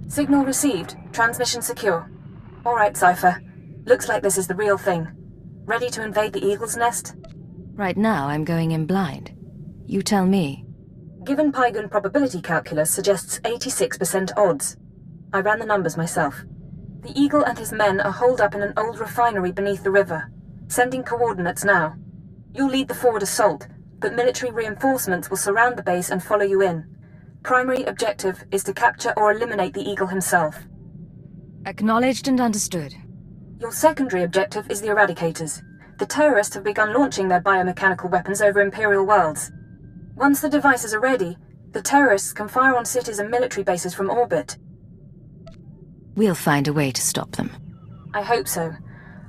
Signal received. Transmission secure. Alright, Cypher. Looks like this is the real thing. Ready to invade the Eagle's Nest? Right now, I'm going in blind. You tell me. Given Pygon probability calculus suggests 86% odds. I ran the numbers myself. The Eagle and his men are holed up in an old refinery beneath the river. Sending coordinates now. You'll lead the forward assault, but military reinforcements will surround the base and follow you in. Primary objective is to capture or eliminate the Eagle himself. Acknowledged and understood. Your secondary objective is the Eradicators. The terrorists have begun launching their biomechanical weapons over Imperial worlds. Once the devices are ready, the terrorists can fire on cities and military bases from orbit. We'll find a way to stop them. I hope so.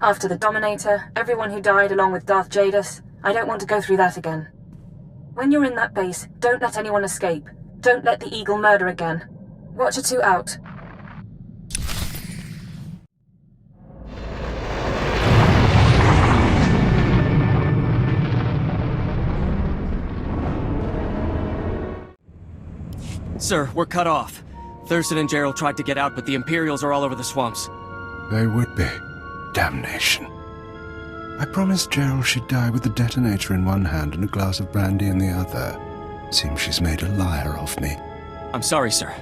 After the Dominator, everyone who died along with Darth Jadus, I don't want to go through that again. When you're in that base, don't let anyone escape. Don't let the Eagle murder again. Watcher 2 out. Sir, we're cut off. Thurston and Gerald tried to get out, but the Imperials are all over the swamps. They would be. Damnation. I promised Gerald she'd die with the detonator in one hand and a glass of brandy in the other. Seems she's made a liar of me. I'm sorry, sir.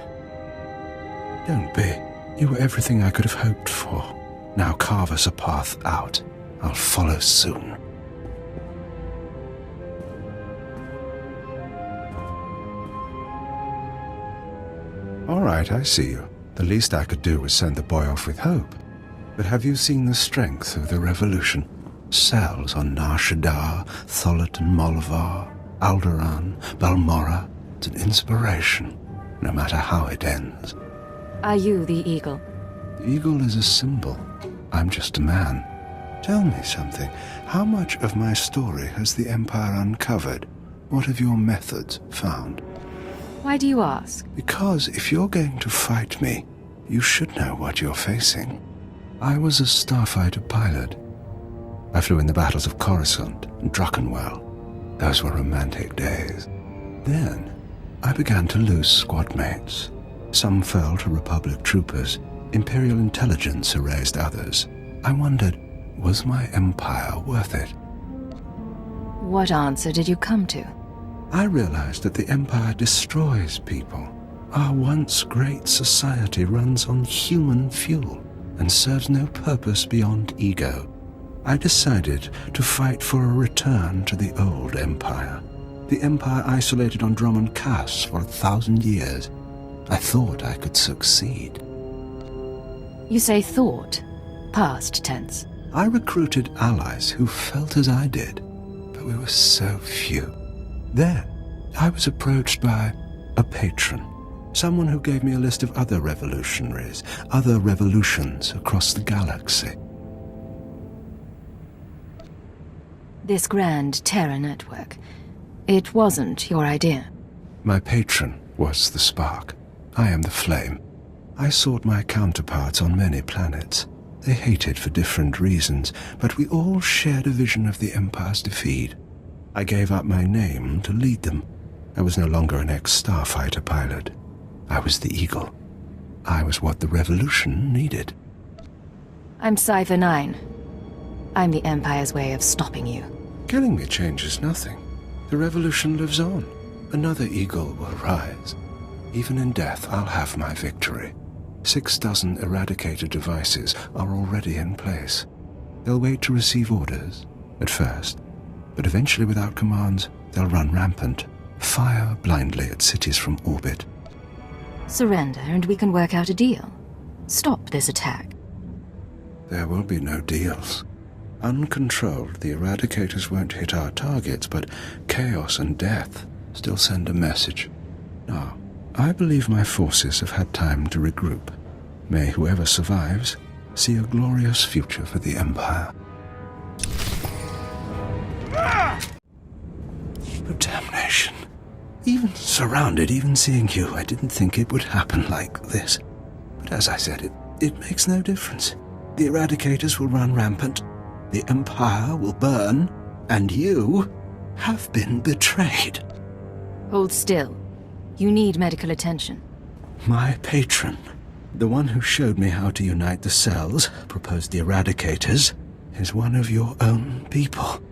Don't be. You were everything I could have hoped for. Now carve us a path out. I'll follow soon. All right, I see you. The least I could do was send the boy off with hope. But have you seen the strength of the revolution? Cells on Nar Shaddaa, Tholet and Molvar, Alderaan, Balmorra. It's an inspiration, no matter how it ends. Are you the Eagle? The Eagle is a symbol. I'm just a man. Tell me something. How much of my story has the Empire uncovered? What have your methods found? Why do you ask? Because if you're going to fight me, you should know what you're facing. I was a starfighter pilot. I flew in the battles of Coruscant and Druckenwell. Those were romantic days. Then, I began to lose squad mates. Some fell to Republic troopers. Imperial intelligence erased others. I wondered, was my empire worth it? What answer did you come to? I realized that the Empire destroys people. Our once great society runs on human fuel and serves no purpose beyond ego. I decided to fight for a return to the old Empire. The Empire isolated on Drummond Cass for 1,000 years. I thought I could succeed. You say thought, past tense. I recruited allies who felt as I did, but we were so few. Then, I was approached by a patron, someone who gave me a list of other revolutionaries, other revolutions across the galaxy. This grand terror network, it wasn't your idea. My patron was the spark. I am the flame. I sought my counterparts on many planets. They hated for different reasons, but we all shared a vision of the Empire's defeat. I gave up my name to lead them. I was no longer an ex-starfighter pilot. I was the Eagle. I was what the Revolution needed. I'm Cypher 9. I'm the Empire's way of stopping you. Killing me changes nothing. The Revolution lives on. Another Eagle will rise. Even in death, I'll have my victory. 6 dozen Eradicator devices are already in place. They'll wait to receive orders, at first. But eventually, without commands, they'll run rampant, fire blindly at cities from orbit. Surrender and we can work out a deal. Stop this attack. There will be no deals. Uncontrolled, the Eradicators won't hit our targets, but chaos and death still send a message. Now, I believe my forces have had time to regroup. May whoever survives see a glorious future for the Empire. Oh, damnation. Even surrounded, even seeing you, I didn't think it would happen like this. But as I said, it makes no difference. The Eradicators will run rampant, the Empire will burn, and you have been betrayed. Hold still. You need medical attention. My patron The one who showed me how to unite the cells, proposed the Eradicators, is one of your own people.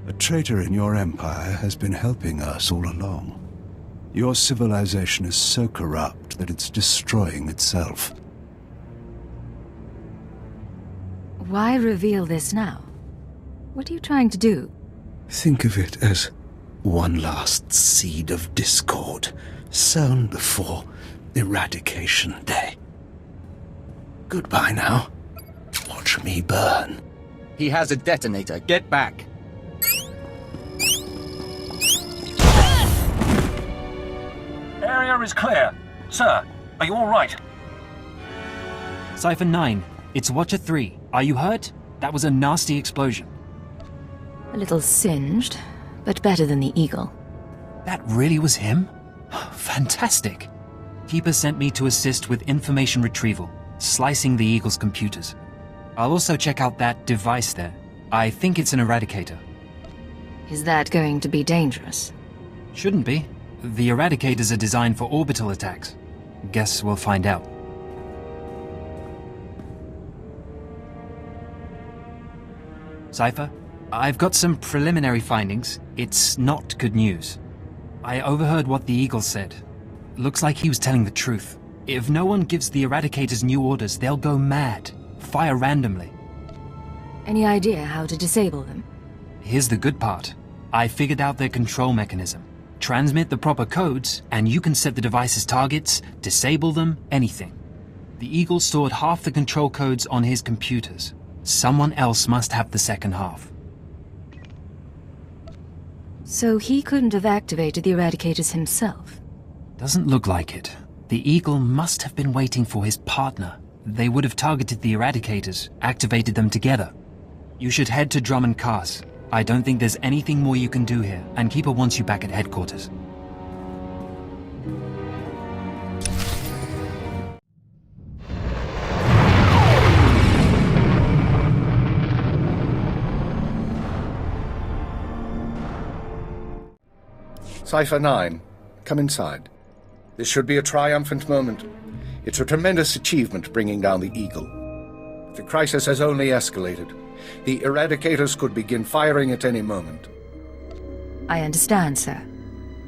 A traitor in your empire has been helping us all along. Your civilization is so corrupt that it's destroying itself. Why reveal this now? What are you trying to do? Think of it as one last seed of discord, sown before Eradication Day. Goodbye now. Watch me burn. He has a detonator. Get back. Area is clear. Sir, are you all right? Cypher 9, it's Watcher 3. Are you hurt? That was a nasty explosion. A little singed, but better than the Eagle. That really was him? Fantastic. Keeper sent me to assist with information retrieval, slicing the Eagle's computers. I'll also check out that device there. I think it's an Eradicator. Is that going to be dangerous? Shouldn't be. The Eradicators are designed for orbital attacks. Guess we'll find out. Cypher, I've got some preliminary findings. It's not good news. I overheard what the Eagle said. Looks like he was telling the truth. If no one gives the Eradicators new orders, they'll go mad. Fire randomly. Any idea how to disable them? Here's the good part. I figured out their control mechanism. Transmit the proper codes, and you can set the device's targets, disable them, anything. The Eagle stored half the control codes on his computers. Someone else must have the second half. So he couldn't have activated the Eradicators himself? Doesn't look like it. The Eagle must have been waiting for his partner. They would have targeted the Eradicators, activated them together. You should head to Drummond Cars. I don't think there's anything more you can do here, and Keeper wants you back at headquarters. Cypher 9, come inside. This should be a triumphant moment. It's a tremendous achievement bringing down the Eagle. The crisis has only escalated. The Eradicators could begin firing at any moment. I understand, sir.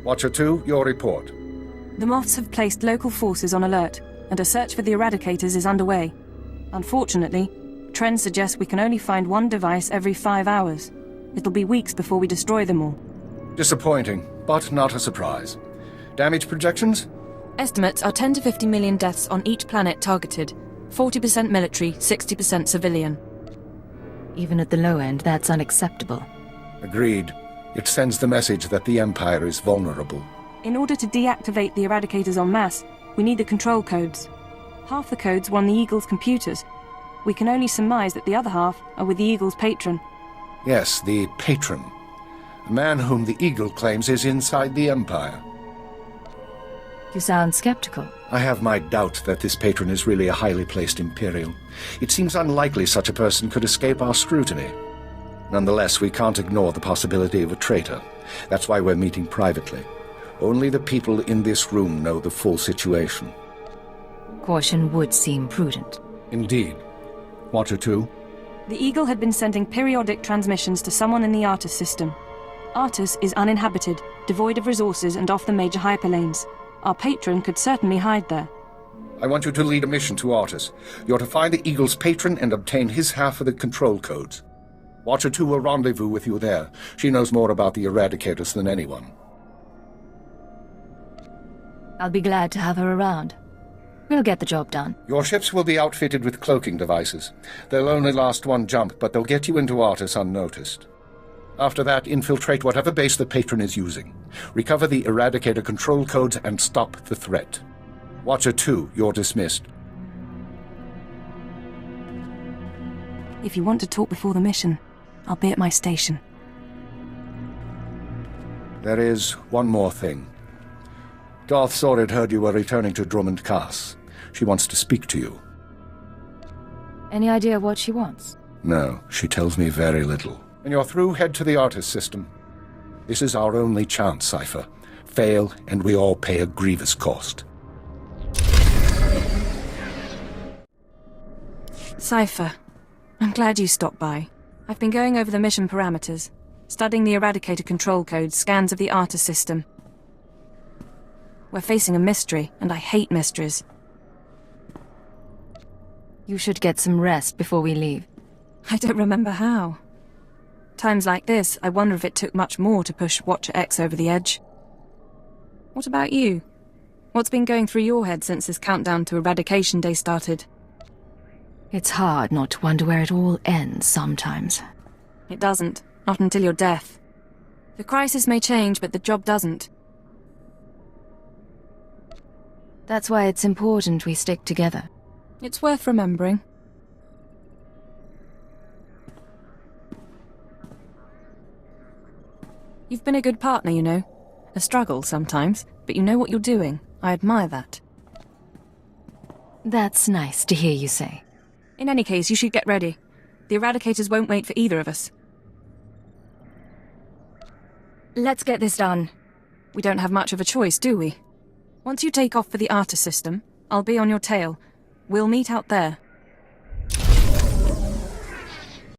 Watcher 2, your report. The Moths have placed local forces on alert, and a search for the Eradicators is underway. Unfortunately, trends suggest we can only find one device every 5 hours. It'll be weeks before we destroy them all. Disappointing, but not a surprise. Damage projections? Estimates are 10 to 50 million deaths on each planet targeted. 40% military, 60% civilian. Even at the low end, that's unacceptable. Agreed. It sends the message that the Empire is vulnerable. In order to deactivate the Eradicators en masse, we need the control codes. Half the codes were on the Eagle's computers. We can only surmise that the other half are with the Eagle's patron. Yes, the patron. A man whom the Eagle claims is inside the Empire. You sound skeptical. I have my doubt that this patron is really a highly placed Imperial. It seems unlikely such a person could escape our scrutiny. Nonetheless, we can't ignore the possibility of a traitor. That's why we're meeting privately. Only the people in this room know the full situation. Caution would seem prudent. Indeed. Watcher 2? The Eagle had been sending periodic transmissions to someone in the Artus system. Artus is uninhabited, devoid of resources and off the major hyperlanes. Our patron could certainly hide there. I want you to lead a mission to Artus. You're to find the Eagle's patron and obtain his half of the control codes. Watcher 2 will rendezvous with you there. She knows more about the Eradicators than anyone. I'll be glad to have her around. We'll get the job done. Your ships will be outfitted with cloaking devices. They'll only last one jump, but they'll get you into Artus unnoticed. After that, infiltrate whatever base the patron is using. Recover the Eradicator control codes and stop the threat. Watcher 2, you're dismissed. If you want to talk before the mission, I'll be at my station. There is one more thing. Darth Sorid heard you were returning to Drummond Cars. She wants to speak to you. Any idea what she wants? No, she tells me very little. When you're through, head to the Artus system. This is our only chance, Cypher. Fail, and we all pay a grievous cost. Cypher, I'm glad you stopped by. I've been going over the mission parameters, studying the Eradicator control codes, scans of the Arta system. We're facing a mystery, and I hate mysteries. You should get some rest before we leave. I don't remember how. Times like this, I wonder if it took much more to push Watcher X over the edge. What about you? What's been going through your head since this countdown to Eradication Day started? It's hard not to wonder where it all ends sometimes. It doesn't. Not until your death. The crisis may change, but the job doesn't. That's why it's important we stick together. It's worth remembering. You've been a good partner, you know. A struggle sometimes, but you know what you're doing. I admire that. That's nice to hear you say. In any case, you should get ready. The Eradicators won't wait for either of us. Let's get this done. We don't have much of a choice, do we? Once you take off for the Arta system, I'll be on your tail. We'll meet out there.